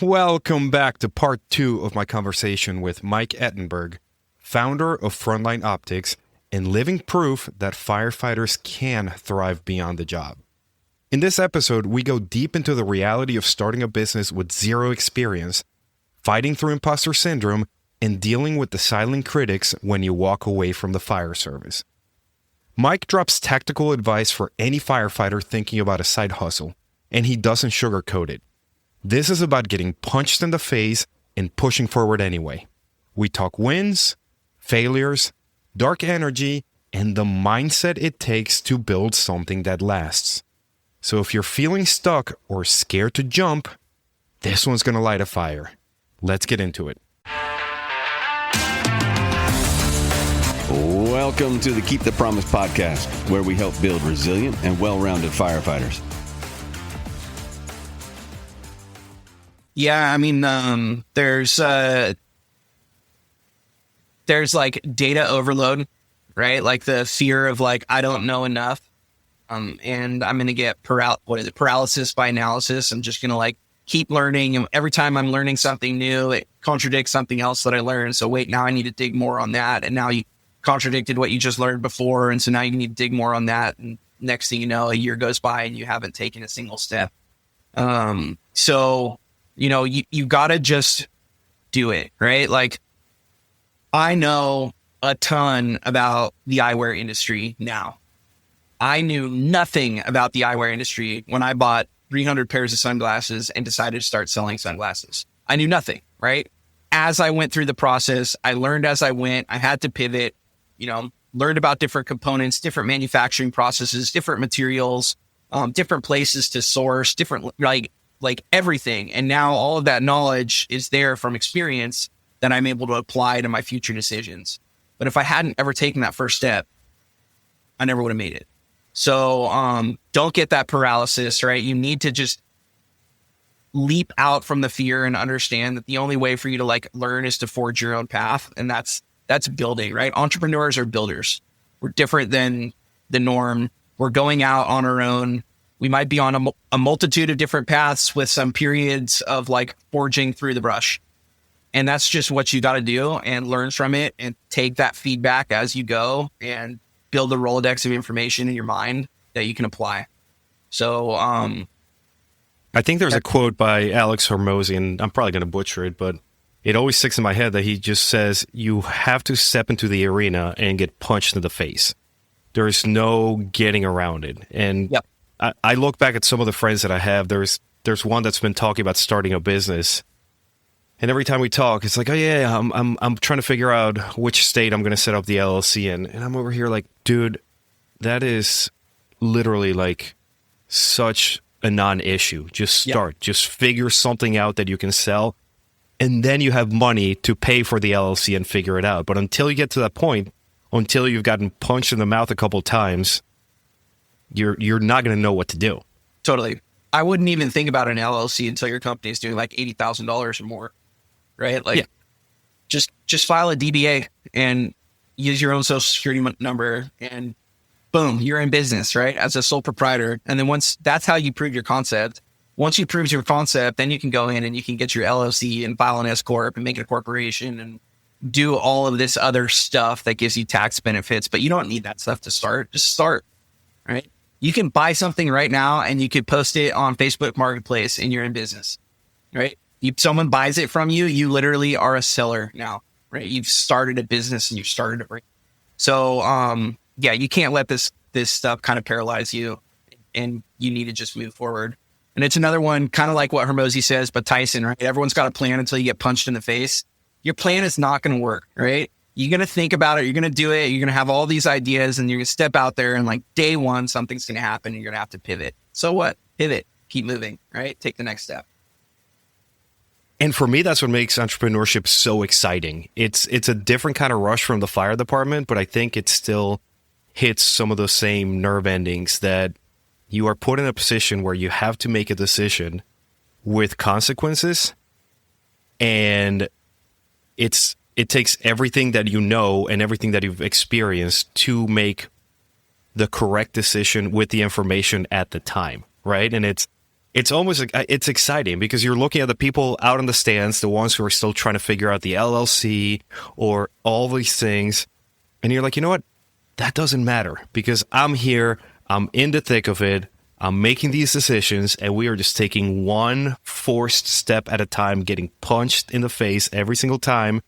Welcome back to part 2 of my conversation with Mike Ettenberg, founder of Frontline Optics and living proof that firefighters can thrive beyond the job. In this episode, we go deep into the reality of starting a business with zero experience, fighting through imposter syndrome, and dealing with the silent critics when you walk away from the fire service. Mike drops tactical advice for any firefighter thinking about a side hustle, and he doesn't sugarcoat it. This is about getting punched in the face and pushing forward anyway. We talk wins, failures, dark energy, and the mindset it takes to build something that lasts. So if you're feeling stuck or scared to jump, this one's going to light a fire. Let's get into it. Welcome to the Keep the Promise podcast, where we help build resilient and well-rounded firefighters. Yeah, I mean, there's like data overload, right? Like the fear of like, I don't know enough. And I'm going to get paralysis by analysis. I'm just going to like keep learning. And every time I'm learning something new, it contradicts something else that I learned. So wait, now I need to dig more on that. And now you contradicted what you just learned before. And so now you need to dig more on that. And next thing you know, a year goes by and you haven't taken a single step. So you know, you gotta just do it, right? Like, I know a ton about the eyewear industry now. I knew nothing about the eyewear industry when I bought 300 pairs of sunglasses and decided to start selling sunglasses. I knew nothing, right? As I went through the process, I learned as I went. I had to pivot, learned about different components, different manufacturing processes, different materials, different places to source, different, like everything. And now all of that knowledge is there from experience that I'm able to apply to my future decisions. But if I hadn't ever taken that first step, I never would have made it. So don't get that paralysis, right? You need to just leap out from the fear and understand that the only way for you to like learn is to forge your own path. And that's building, right? Entrepreneurs are builders. We're different than the norm. We're going out on our own. We might be on a multitude of different paths with some periods of like forging through the brush. And that's just what you got to do and learn from it and take that feedback as you go and build a Rolodex of information in your mind that you can apply. So, I think there's a quote by Alex Hormozy, and I'm probably going to butcher it, but it always sticks in my head that he just says, you have to step into the arena and get punched in the face. There's no getting around it. And yep. I look back at some of the friends that I have. There's one that's been talking about starting a business, and every time we talk, it's like, oh yeah, I'm trying to figure out which state I'm going to set up the LLC in, and I'm over here like, dude, that is literally like such a non-issue. Just start, just figure something out that you can sell, and then you have money to pay for the LLC and figure it out. But until you get to that point, until you've gotten punched in the mouth a couple times, you're not going to know what to do. Totally. I wouldn't even think about an LLC until your company is doing like $80,000 or more, right? Like, just file a DBA and use your own social security number, and boom, you're in business, right? As a sole proprietor. And then once that's how you prove your concept. Once you prove your concept, then you can go in and you can get your LLC and file an S corp and make it a corporation and do all of this other stuff that gives you tax benefits. But you don't need that stuff to start. Just start, right? You can buy something right now and you could post it on Facebook Marketplace and you're in business, right? Someone buys it from you, you literally are a seller now, right? You've started a business and you've started it. So, you can't let this stuff kind of paralyze you, and you need to just move forward. And it's another one, kind of like what Hormozy says, but Tyson, right? Everyone's got a plan until you get punched in the face. Your plan is not going to work, right? You're going to think about it. You're going to do it. You're going to have all these ideas and you're going to step out there and like day one, something's going to happen and you're going to have to pivot. So what? Pivot, keep moving, right? Take the next step. And for me, that's what makes entrepreneurship so exciting. It's a different kind of rush from the fire department, but I think it still hits some of those same nerve endings that you are put in a position where you have to make a decision with consequences, and it takes everything that you know and everything that you've experienced to make the correct decision with the information at the time, right? And it's almost like it's exciting because you're looking at the people out in the stands, the ones who are still trying to figure out the LLC or all these things. And you're like, you know what? That doesn't matter because I'm here. I'm in the thick of it. I'm making these decisions and we are just taking one forced step at a time, getting punched in the face every single time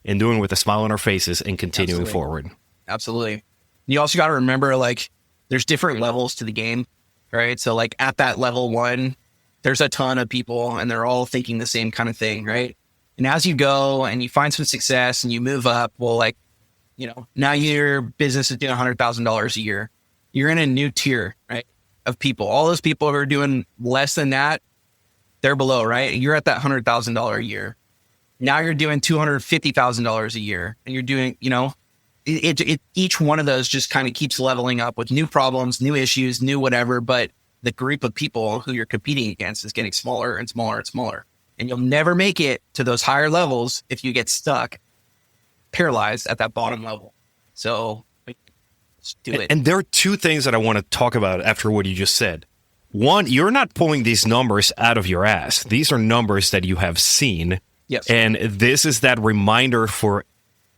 and doing it with a smile on our faces and continuing forward. Absolutely. You also got to remember, like, there's different levels to the game, right? So like at that level 1, there's a ton of people and they're all thinking the same kind of thing, right? And as you go and you find some success and you move up, well, like, you know, now your business is doing $100,000 a year. You're in a new tier, right, of people. All those people who are doing less than that, they're below, right? You're at that $100,000 a year. Now you're doing $250,000 a year and you're doing, you know, each one of those just kind of keeps leveling up with new problems, new issues, new whatever. But the group of people who you're competing against is getting smaller and smaller and smaller. And you'll never make it to those higher levels if you get stuck, paralyzed at that bottom level. So just do it. And there are two things that I want to talk about after what you just said. One, you're not pulling these numbers out of your ass. These are numbers that you have seen. Yes. And this is that reminder for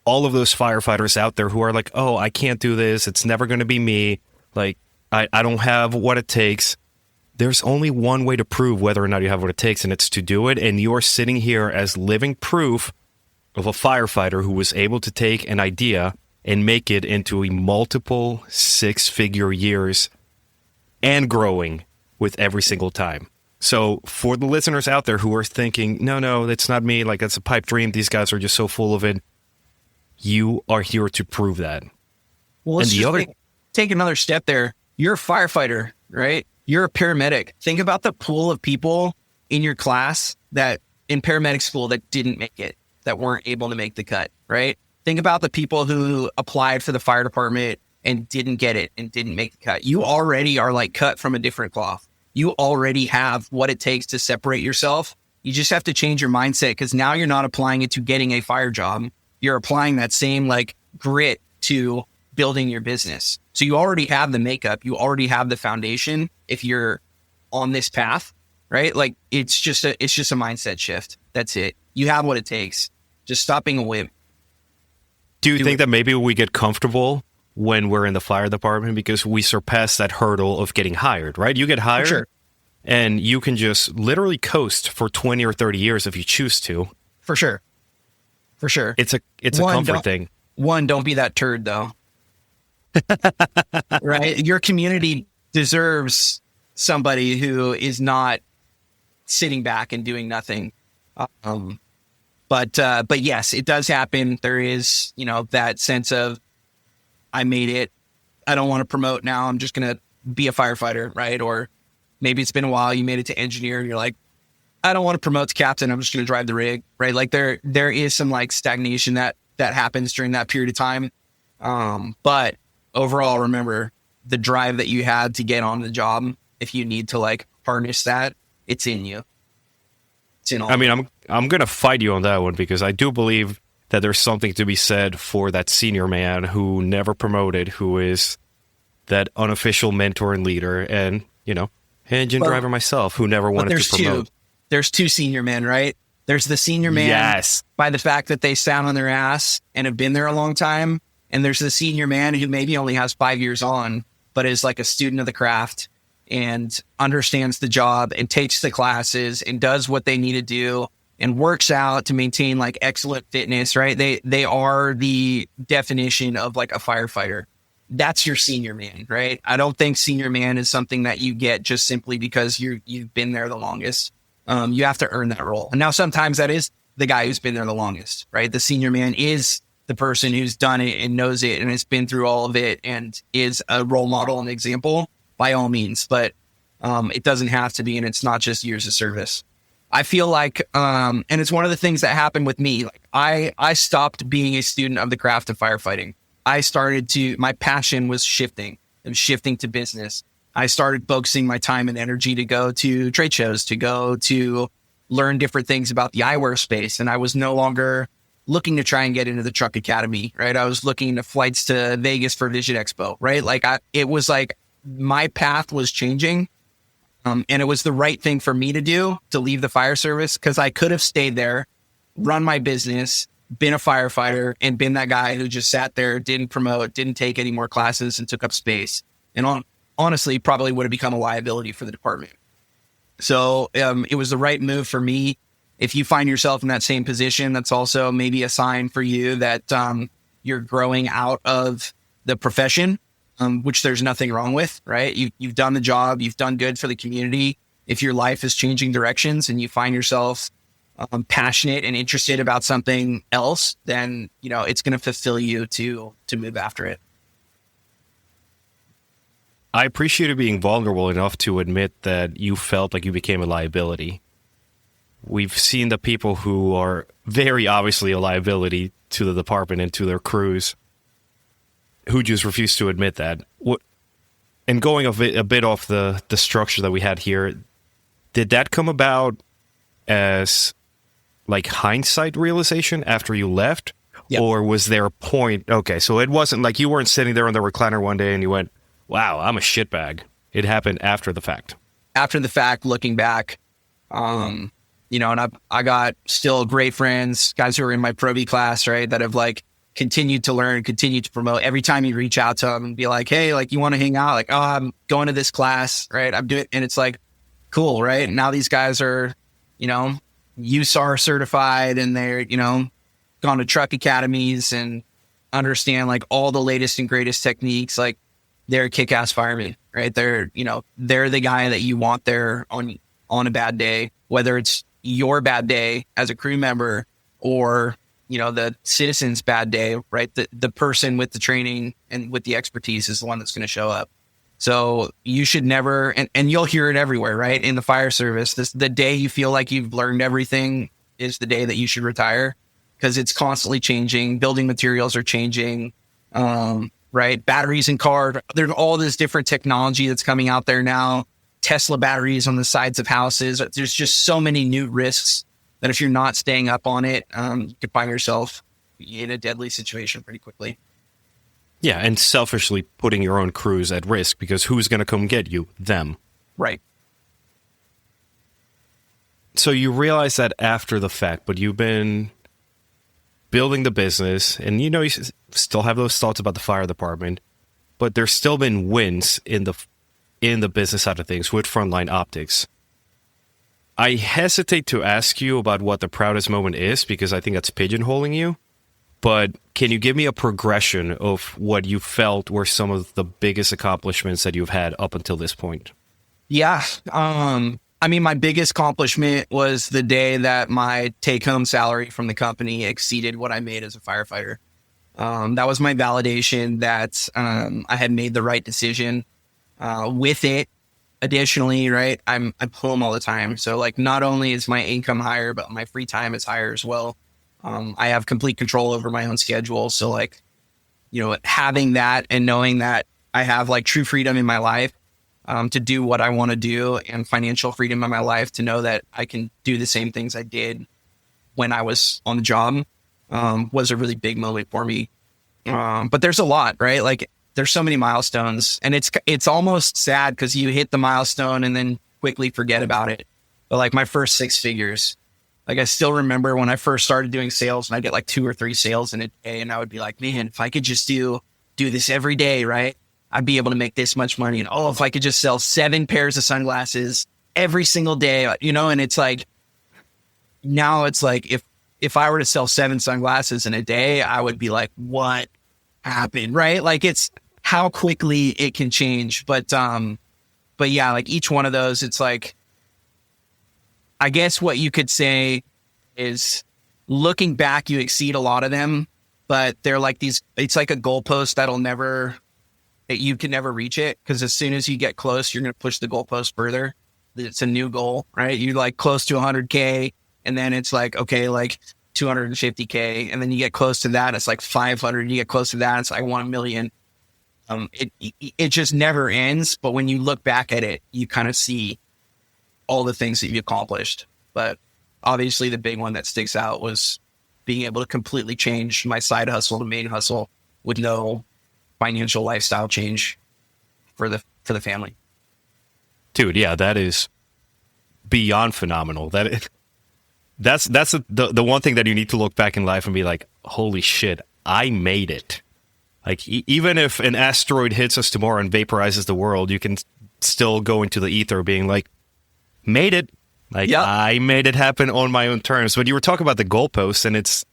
all of those firefighters out there who are like, oh, I can't do this. It's never going to be me. Like, I don't have what it takes. There's only one way to prove whether or not you have what it takes, and it's to do it. And you're sitting here as living proof of a firefighter who was able to take an idea and make it into a multiple 6-figure years and growing with every single time. So for the listeners out there who are thinking, no, that's not me. Like, that's a pipe dream. These guys are just so full of it. You are here to prove that. Well, let's take another step there. You're a firefighter, right? You're a paramedic. Think about the pool of people in your class that in paramedic school that didn't make it, that weren't able to make the cut, right? Think about the people who applied for the fire department and didn't get it and didn't make the cut. You already are like cut from a different cloth. You already have what it takes to separate yourself. You just have to change your mindset because now you're not applying it to getting a fire job. You're applying that same like grit to building your business. So you already have the makeup. You already have the foundation if you're on this path, right? Like it's just a mindset shift. That's it. You have what it takes. Just stop being a wimp. Do you think that maybe we get comfortable when we're in the fire department because we surpass that hurdle of getting hired, right? You get hired sure. And you can just literally coast for 20 or 30 years if you choose to. For sure. It's a comfort thing. One, don't be that turd though. Right? Your community deserves somebody who is not sitting back and doing nothing. But yes, it does happen. There is, that sense of, I made it. I don't want to promote now. I'm just going to be a firefighter, right? Or maybe it's been a while. You made it to engineer and you're like, I don't want to promote to captain. I'm just going to drive the rig, right? Like there is some like stagnation that happens during that period of time. But overall, remember the drive that you had to get on the job. If you need to like harness that, it's in you. It's in all. I mean, I'm going to fight you on that one because I do believe that there's something to be said for that senior man who never promoted, who is that unofficial mentor and leader, and engine driver myself who never wanted to promote. There's two senior men, right? There's the senior man yes. by the fact that they sound on their ass and have been there a long time. And there's the senior man who maybe only has 5 years on, but is like a student of the craft and understands the job and takes the classes and does what they need to do and works out to maintain like excellent fitness, right? They are the definition of like a firefighter. That's your senior man, right? I don't think senior man is something that you get just simply because you've been there the longest. You have to earn that role. And now sometimes that is the guy who's been there the longest, right? The senior man is the person who's done it and knows it and has been through all of it and is a role model and example by all means. But it doesn't have to be, and it's not just years of service. I feel like, and it's one of the things that happened with me. Like I stopped being a student of the craft of firefighting. My passion was shifting. It was shifting to business. I started focusing my time and energy to go to trade shows, to go to learn different things about the eyewear space. And I was no longer looking to try and get into the truck academy, right? I was looking at flights to Vegas for Vision Expo, right? Like it was like my path was changing. And it was the right thing for me to do, to leave the fire service, because I could have stayed there, run my business, been a firefighter, and been that guy who just sat there, didn't promote, didn't take any more classes, and took up space. And honestly, probably would have become a liability for the department. So it was the right move for me. If you find yourself in that same position, that's also maybe a sign for you that you're growing out of the profession, which there's nothing wrong with, right? You've done the job, you've done good for the community. If your life is changing directions and you find yourself passionate and interested about something else, then, it's going to fulfill you to move after it. I appreciate you being vulnerable enough to admit that you felt like you became a liability. We've seen the people who are very obviously a liability to the department and to their crews who just refuse to admit that. And going a bit off the structure that we had here, did that come about as like hindsight realization after you left? Yep. Or was there a point? Okay, so it wasn't like you weren't sitting there on the recliner one day and you went, wow, I'm a shitbag. It happened after the fact. After the fact, looking back, and I got still great friends, guys who are in my Pro B class, right, that have like continued to learn, continued to promote. Every time you reach out to them and be like, hey, like, you want to hang out? Like, oh, I'm going to this class, right? I'm doing, and it's like, cool, right? Now these guys are, USAR certified, and they're, gone to truck academies and understand like all the latest and greatest techniques. Like, they're kick-ass firemen, right? They're the guy that you want there on a bad day, whether it's your bad day as a crew member or, the citizen's bad day, right? The person with the training and with the expertise is the one that's going to show up. So you should never, and you'll hear it everywhere, right? In the fire service, the day you feel like you've learned everything is the day that you should retire, because it's constantly changing. Building materials are changing, right? Batteries in cars. There's all this different technology that's coming out there now. Tesla batteries on the sides of houses. There's just so many new risks that if you're not staying up on it, you could find yourself in a deadly situation pretty quickly. Yeah, and selfishly putting your own crews at risk, because who's going to come get you? Them. Right. So you realize that after the fact, but you've been building the business, and you still have those thoughts about the fire department, but there's still been wins in the business side of things with Frontline Optics. I hesitate to ask you about what the proudest moment is, because I think that's pigeonholing you. But can you give me a progression of what you felt were some of the biggest accomplishments that you've had up until this point? Yeah. My biggest accomplishment was the day that my take-home salary from the company exceeded what I made as a firefighter. That was my validation that I had made the right decision. With it, additionally, right, I'm home all the time. So like, not only is my income higher, but my free time is higher as well. I have complete control over my own schedule. So like, having that and knowing that I have like true freedom in my life to do what I want to do, and financial freedom in my life to know that I can do the same things I did when I was on the job was a really big moment for me. But there's a lot, right? Like, there's so many milestones, and it's almost sad because you hit the milestone and then quickly forget about it. But like, my first 6 figures, like, I still remember when I first started doing sales, and I get like 2 or 3 sales in a day, and I would be like, man, if I could just do this every day, right, I'd be able to make this much money. And if I could just sell 7 pairs of sunglasses every single day, and it's like, now it's like, if I were to sell 7 sunglasses in a day, I would be like, what happened, right? Like, it's how quickly it can change. But yeah, like, each one of those, it's like, I guess what you could say is, looking back, you exceed a lot of them, but they're like it's like a goalpost that you can never reach it. Because as soon as you get close, you're going to push the goalpost further. It's a new goal, right? You're like close to 100K, and then it's like, okay, like 250K. And then you get close to that, it's like 500. You get close to that, it's like 1 million. It just never ends. But when you look back at it, you kind of see all the things that you accomplished. But obviously the big one that sticks out was being able to completely change my side hustle to main hustle with no financial lifestyle change for the family. Dude, yeah, that is beyond phenomenal. That's the one thing that you need to look back in life and be like, holy shit, I made it. Like, even if an asteroid hits us tomorrow and vaporizes the world, you can still go into the ether being like, made it. Like, yep. I made it happen on my own terms. But you were talking about the goalposts, and it's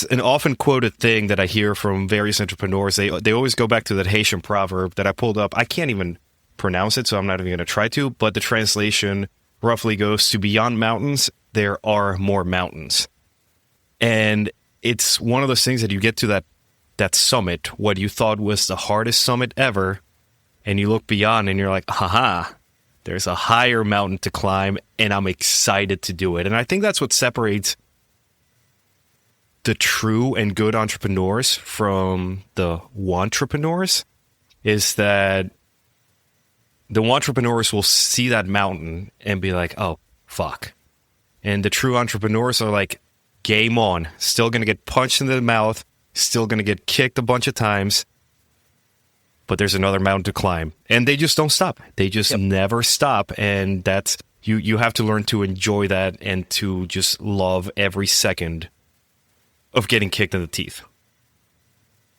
an often quoted thing that I hear from various entrepreneurs. They always go back to that Haitian proverb that I pulled up. I can't even pronounce it, so I'm not even going to try to. But the translation roughly goes to, beyond mountains, there are more mountains. And it's one of those things that you get to that summit, what you thought was the hardest summit ever, and you look beyond and you're like, haha, there's a higher mountain to climb, and I'm excited to do it. And I think that's what separates the true and good entrepreneurs from the wantrepreneurs, is that the wantrepreneurs will see that mountain and be like, oh, fuck. And the true entrepreneurs are like, game on, still going to get punched in the mouth, still going to get kicked a bunch of times, but there's another mountain to climb. And they just don't stop. They just never stop. And that's, you have to learn to enjoy that and to just love every second of getting kicked in the teeth.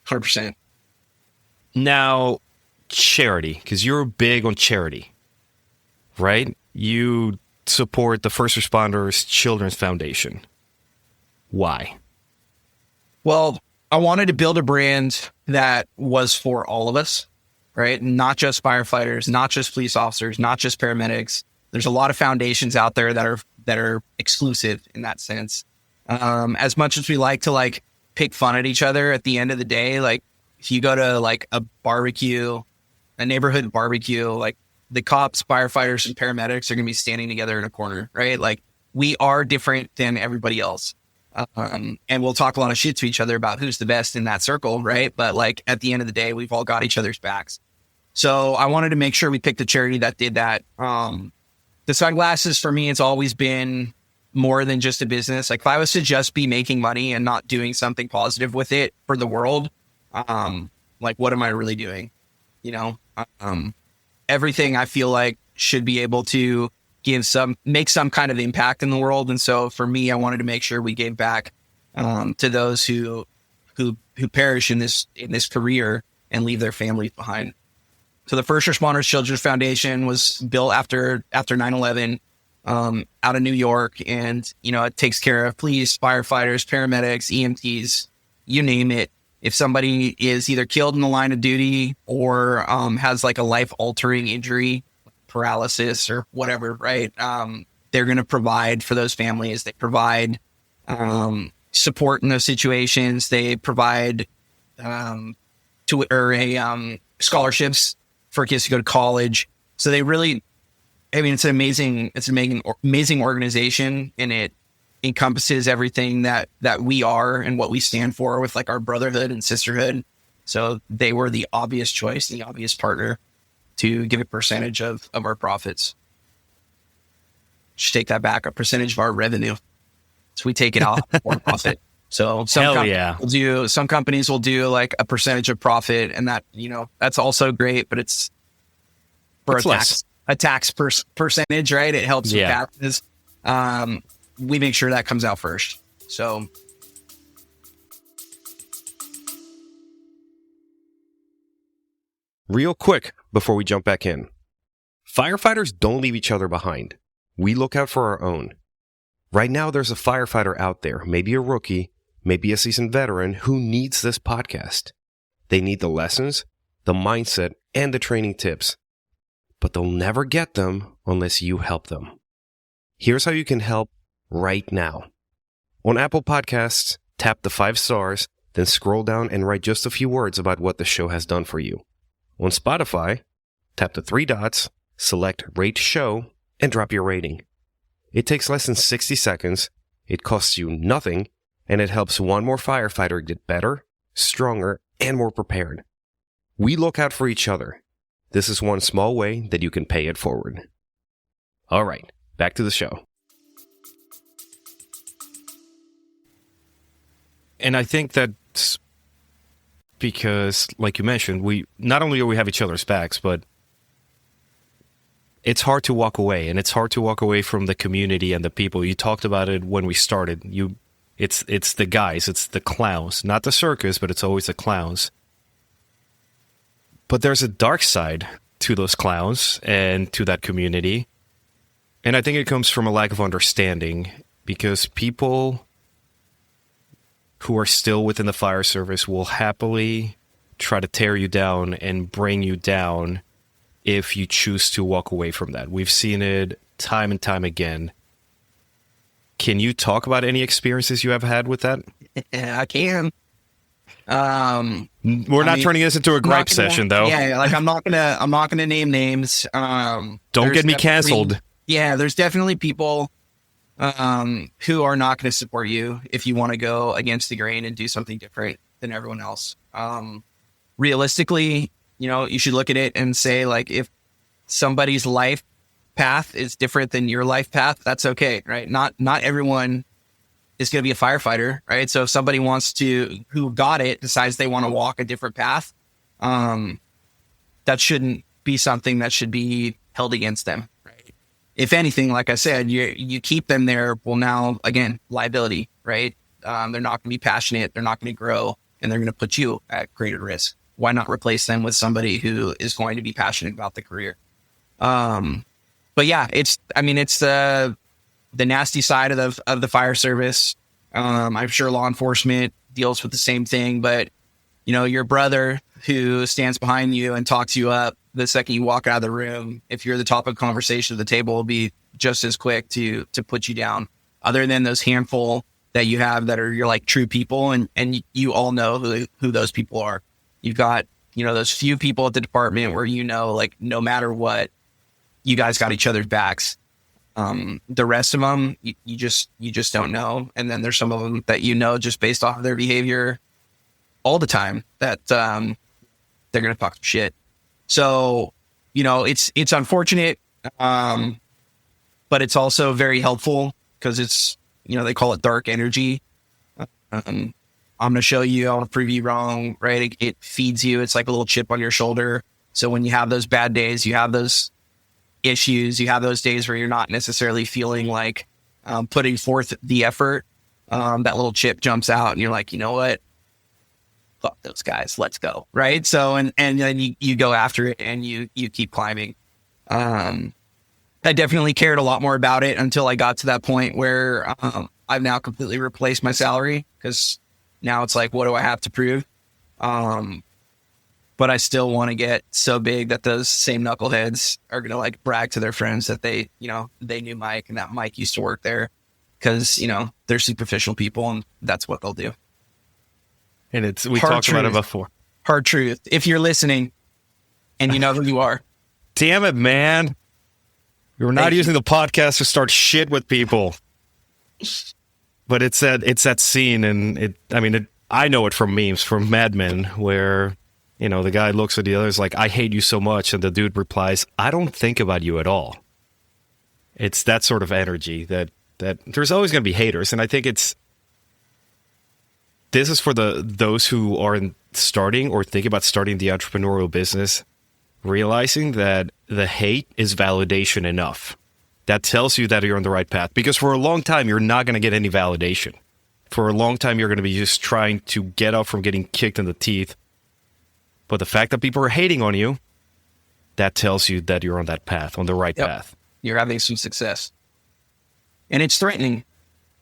100%. Now, charity, because you're big on charity, right? You support the First Responders Children's Foundation. Why? Well, I wanted to build a brand that was for all of us, right? Not just firefighters, not just police officers, not just paramedics. There's a lot of foundations out there that are exclusive in that sense. As much as we like to pick fun at each other, at the end of the day, like if you go to like a barbecue, a neighborhood barbecue, like the cops, firefighters, and paramedics are going to be standing together in a corner, right? Like we are different than everybody else. And we'll talk a lot of shit to each other about who's the best in that circle, right? But like at the end of the day, we've all got each other's backs. So I wanted to make sure we picked a charity that did that. The sunglasses, for me, it's always been more than just a business. Like if I was to just be making money and not doing something positive with it for the world, like what am I really doing? You know, everything I feel like should be able to make some kind of impact in the world. And so for me, I wanted to make sure we gave back to those who perish in this career and leave their families behind. So the First Responders Children's Foundation was built after 9/11 out of New York, and it takes care of police, firefighters, paramedics, EMTs, you name it. If somebody is either killed in the line of duty or has like a life-altering injury, paralysis or whatever, right? They're going to provide for those families. They provide support in those situations. They provide scholarships for kids to go to college. So they really, it's an amazing organization, and it encompasses everything that we are and what we stand for with like our brotherhood and sisterhood. So they were the obvious choice, the obvious partner to give a percentage of our profits. Just take that back, a percentage of our revenue. So we take it off for profit. So some companies will do like a percentage of profit, and that, that's also great, but it's for a tax percentage, right? It helps with taxes. We make sure that comes out first. So real quick before we jump back in. Firefighters don't leave each other behind. We look out for our own. Right now, there's a firefighter out there, maybe a rookie, maybe a seasoned veteran, who needs this podcast. They need the lessons, the mindset, and the training tips. But they'll never get them unless you help them. Here's how you can help right now. On Apple Podcasts, tap the 5 stars, then scroll down and write just a few words about what the show has done for you. On Spotify, tap the 3 dots, select Rate Show, and drop your rating. It takes less than 60 seconds, it costs you nothing, and it helps one more firefighter get better, stronger, and more prepared. We look out for each other. This is one small way that you can pay it forward. All right, back to the show. And I think that's because, like you mentioned, we not only do we have each other's backs, but it's hard to walk away, and it's hard to walk away from the community and the people. You talked about it when we started. It's the guys, it's the clowns, not the circus, but it's always the clowns. But there's a dark side to those clowns and to that community. And I think it comes from a lack of understanding, because people who are still within the fire service will happily try to tear you down and bring you down if you choose to walk away from that. We've seen it time and time again. Can you talk about any experiences you have had with that? I can. We're not turning this into a gripe session, though. Yeah, like I'm not gonna name names. Don't get me canceled. Yeah, there's definitely people who are not going to support you if you want to go against the grain and do something different than everyone else. Realistically, you should look at it and say, like, if somebody's life path is different than your life path, that's okay, right? Not everyone is going to be a firefighter, right? So if somebody who got it, decides they want to walk a different path, that shouldn't be something that should be held against them, right? If anything, like I said, you keep them there. Well, now again, liability, right? They're not going to be passionate. They're not going to grow, and they're going to put you at greater risk. Why not replace them with somebody who is going to be passionate about the career? But yeah, it's the nasty side of the fire service. I'm sure law enforcement deals with the same thing, but your brother who stands behind you and talks you up the second you walk out of the room, if you're the topic of conversation at the table, will be just as quick to put you down. Other than those handful that you have that are your like true people, and you all know who those people are. You've got those few people at the department where like no matter what, you guys got each other's backs. The rest of them, you just don't know. And then there's some of them that just based off of their behavior all the time that they're gonna talk some shit. So it's unfortunate, but it's also very helpful because it's they call it dark energy. I'm gonna show you, I want to prove you wrong, right? It feeds you. It's like a little chip on your shoulder. So when you have those bad days, you have those issues, you have those days where you're not necessarily feeling like putting forth the effort, that little chip jumps out and you're like, you know what? Fuck those guys. Let's go. Right. So, and then you go after it and you keep climbing. I definitely cared a lot more about it until I got to that point where I've now completely replaced my salary, because now it's like, what do I have to prove? But I still want to get so big that those same knuckleheads are going to like brag to their friends that they knew Mike and that Mike used to work there, because, they're superficial people and that's what they'll do. And we talked about it before. Hard truth. If you're listening and you know who you are. Damn it, man. We're not using the podcast to start shit with people. But it's that scene, and I know it from memes, from Mad Men, where the guy looks at the others like, I hate you so much. And the dude replies, I don't think about you at all. It's that sort of energy that there's always going to be haters. And I think this is for those who are starting or think about starting the entrepreneurial business, realizing that the hate is validation enough. That tells you that you're on the right path. Because for a long time, you're not going to get any validation. For a long time, you're going to be just trying to get up from getting kicked in the teeth. But the fact that people are hating on you, that tells you that you're on that path, on the right path. You're having some success. And it's threatening,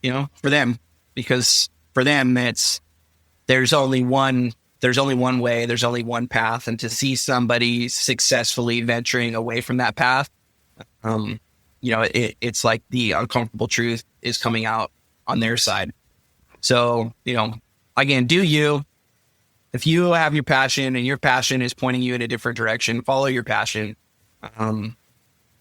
for them, because for them, there's only one way, there's only one path. And to see somebody successfully venturing away from that path, it's like the uncomfortable truth is coming out on their side. So, again, do you. If you have your passion and your passion is pointing you in a different direction, follow your passion.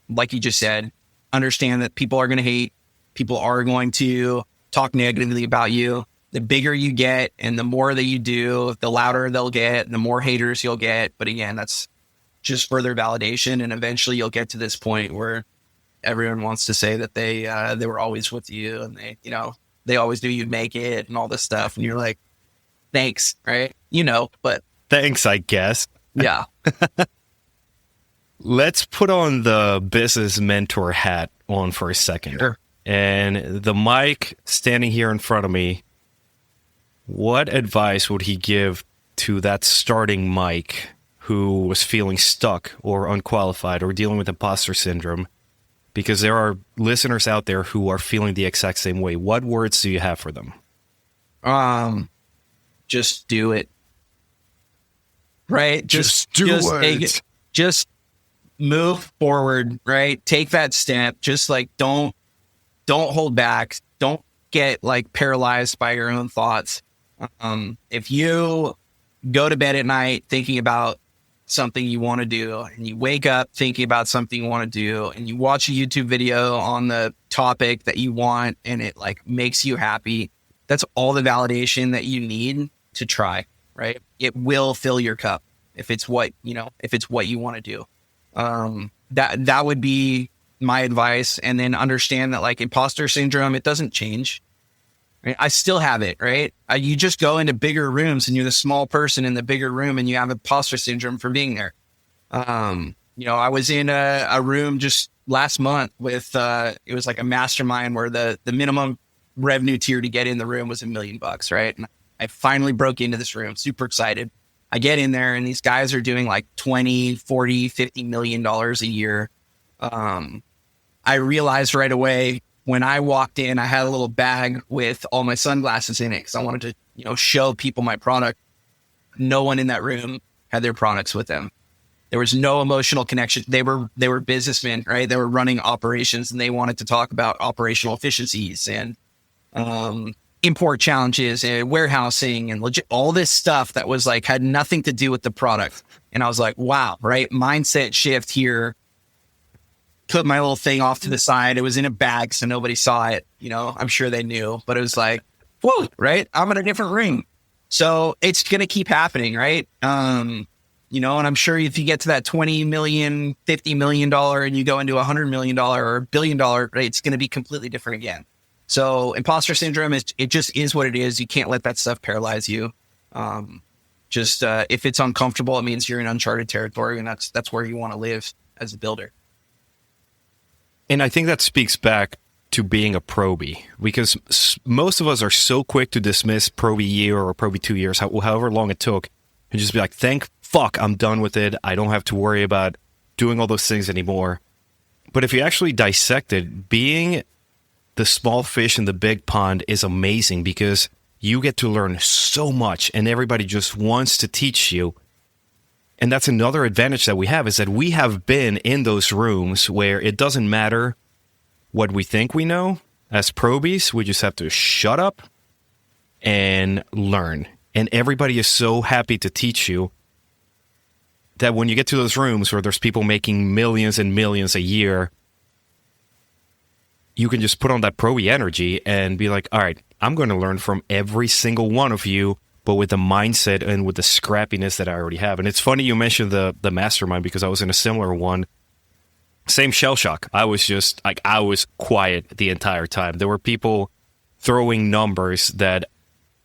Like you just said, understand that people are going to hate. People are going to talk negatively about you. The bigger you get and the more that you do, the louder they'll get, the more haters you'll get. But again, that's just further validation. And eventually you'll get to this point where everyone wants to say that they were always with you and they always knew you'd make it and all this stuff. And you're like, thanks, right? But thanks, I guess. Yeah. let's put on the business mentor hat on for a second. Sure. And the Mike standing here in front of me, what advice would he give to that starting Mike who was feeling stuck or unqualified or dealing with imposter syndrome? Because there are listeners out there who are feeling the exact same way. What words do you have for them? Just do it. Right? Just do it. Take it. Just move forward, right? Take that step. Just like don't hold back. Don't get like paralyzed by your own thoughts. If you go to bed at night thinking about something you want to do, and you wake up thinking about something you want to do, and you watch a YouTube video on the topic that you want, and it like makes you happy, that's all the validation that you need to try, right? It will fill your cup if it's what you want to do. That would be my advice. And then understand that like imposter syndrome, it doesn't change. Right? I still have it, right? You just go into bigger rooms and you're the small person in the bigger room and you have imposter syndrome for being there. I was in a room just last month with, it was like a mastermind where the minimum revenue tier to get in the room was $1 million, right? And I finally broke into this room, super excited. I get in there and these guys are doing like 20, 40, $50 million a year. I realized right away when I walked in, I had a little bag with all my sunglasses in it because I wanted to, show people my product. No one in that room had their products with them. There was no emotional connection. They were businessmen, right? They were running operations and they wanted to talk about operational efficiencies and import challenges and warehousing and all this stuff that was like had nothing to do with the product. And I was like, wow, right? Mindset shift here. Put my little thing off to the side. It was in a bag, so nobody saw it. I'm sure they knew, but it was like, whoa, right? I'm in a different ring. So it's going to keep happening, right? And I'm sure if you get to that 20 million, $50 million and you go into $100 million or $1 billion, right, it's going to be completely different again. So imposter syndrome it just is what it is. You can't let that stuff paralyze you. If it's uncomfortable, it means you're in uncharted territory, and that's where you want to live as a builder. And I think that speaks back to being a probie, because most of us are so quick to dismiss probie year or probie 2 years, however long it took, and just be like, thank fuck, I'm done with it. I don't have to worry about doing all those things anymore. But if you actually dissect it, being the small fish in the big pond is amazing because you get to learn so much and everybody just wants to teach you. And that's another advantage that we have, is that we have been in those rooms where it doesn't matter what we think we know. As probies, we just have to shut up and learn. And everybody is so happy to teach you that when you get to those rooms where there's people making millions and millions a year, you can just put on that probie energy and be like, all right, I'm going to learn from every single one of you, but with the mindset and with the scrappiness that I already have. And it's funny you mentioned the mastermind, because I was in a similar one. Same shell shock. I was quiet the entire time. There were people throwing numbers that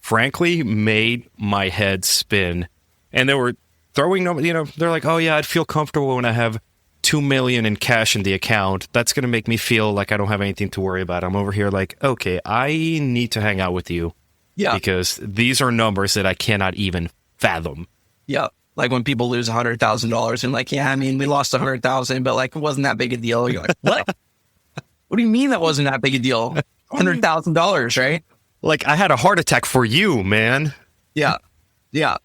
frankly made my head spin. And they were throwing numbers, they're like, oh yeah, I'd feel comfortable when I have 2 million in cash in the account. That's going to make me feel like I don't have anything to worry about. I'm over here like, okay, I need to hang out with you. Yeah. Because these are numbers that I cannot even fathom. Yeah. Like when people lose $100,000 and like, yeah, I mean, we lost 100,000, but like, it wasn't that big a deal. You're like, what? What do you mean that wasn't that big a deal? $100,000, right? Like I had a heart attack for you, man. Yeah. Yeah.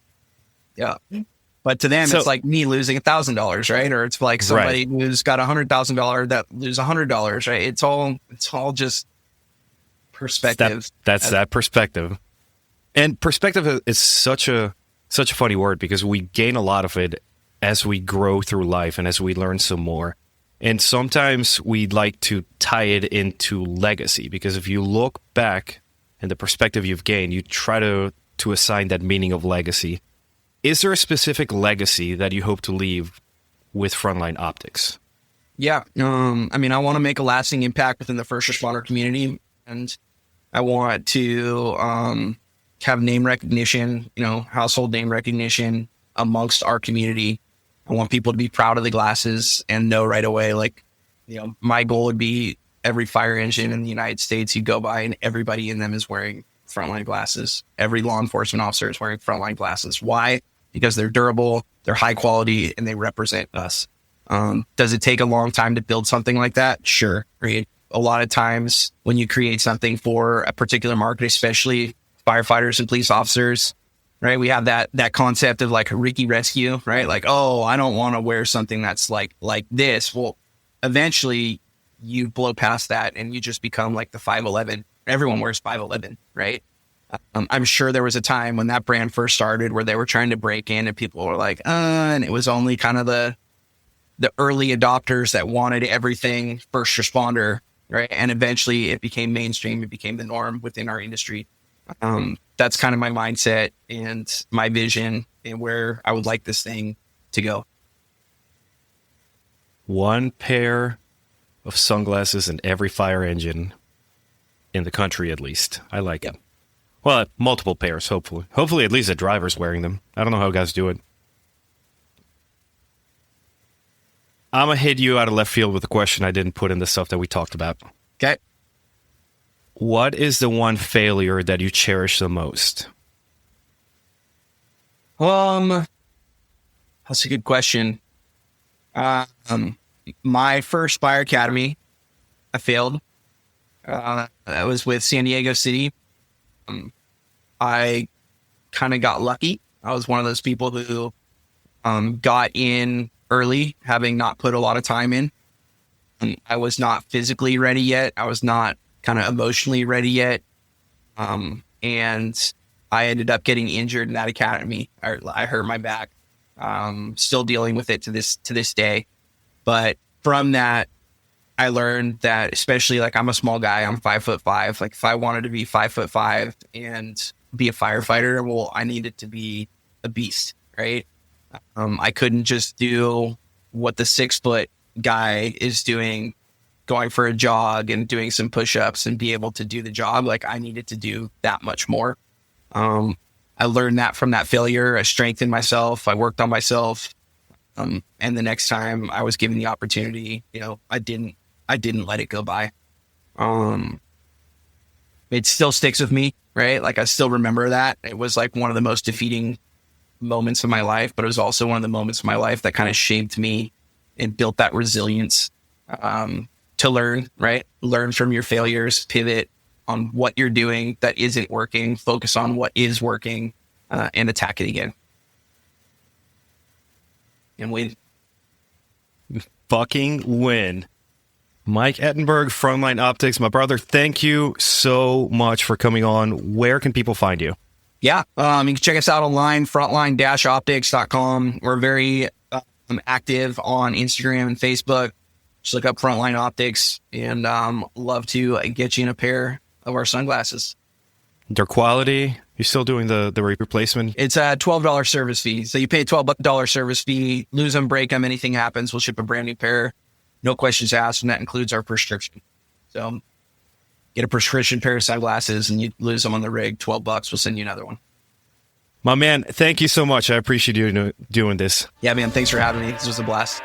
Yeah. But to them, it's like me losing $1,000, right? Or it's like somebody who's got $100,000 that lose $100, right? It's all just perspective. That's that perspective. And perspective is such a funny word, because we gain a lot of it as we grow through life and as we learn some more. And sometimes we like to tie it into legacy, because if you look back and the perspective you've gained, you try to assign that meaning of legacy. Is there a specific legacy that you hope to leave with Frontline Optics? Yeah. I want to make a lasting impact within the first responder community, and I want to have name recognition, household name recognition amongst our community. I want people to be proud of the glasses and know right away, like, my goal would be every fire engine in the United States you go by and everybody in them is wearing Frontline glasses. Every law enforcement officer is wearing Frontline glasses. Why? Because they're durable, they're high quality, and they represent us. Does it take a long time to build something like that? Sure. Right? A lot of times when you create something for a particular market, especially firefighters and police officers, right? We have that concept of like a Ricky rescue, right? Like, oh, I don't want to wear something that's like this. Well, eventually you blow past that and you just become like the 511. Everyone wears 511, right? I'm sure there was a time when that brand first started where they were trying to break in and people were like, and it was only kind of the early adopters that wanted everything first responder, right? And eventually it became mainstream. It became the norm within our industry. That's kind of my mindset and my vision and where I would like this thing to go. One pair of sunglasses in every fire engine in the country, at least. I like it. Well, multiple pairs, hopefully. Hopefully at least a driver's wearing them. I don't know how guys do it. I'm going to hit you out of left field with a question I didn't put in the stuff that we talked about. Okay. What is the one failure that you cherish the most? That's a good question. My first fire academy, I failed. I was with San Diego City. I kind of got lucky. I was one of those people who got in early, having not put a lot of time in. I was not physically ready yet. I was not kind of emotionally ready yet. And I ended up getting injured in that academy. I hurt my back. Still dealing with it to this day. But from that, I learned that, especially like I'm a small guy, I'm 5'5". Like if I wanted to be 5'5" and be a firefighter, well, I needed to be a beast, right? I couldn't just do what the 6-foot guy is doing, going for a jog and doing some push-ups and be able to do the job. Like I needed to do that much more. I learned that from that failure. I strengthened myself. I worked on myself. And the next time I was given the opportunity, I didn't let it go by. It still sticks with me, right? Like I still remember that. It was like one of the most defeating moments of my life, but it was also one of the moments of my life that kind of shaped me and built that resilience, to learn, right? Learn from your failures, pivot on what you're doing that isn't working, focus on what is working, and attack it again. And win. Fucking win. Mike Ettenberg, Frontline Optics, my brother, thank you so much for coming on. Where can people find you? Yeah, you can check us out online, frontline-optics.com. We're very active on Instagram and Facebook. Just look up Frontline Optics, and love to get you in a pair of our sunglasses. Their quality, you still doing the replacement? It's a $12 service fee. So you pay a $12 service fee, lose them, break them, anything happens, we'll ship a brand new pair. No questions asked, and that includes our prescription. So get a prescription pair of sunglasses and you lose them on the rig, $12, we'll send you another one. My man, thank you so much. I appreciate you doing this. Yeah, man, thanks for having me. This was a blast.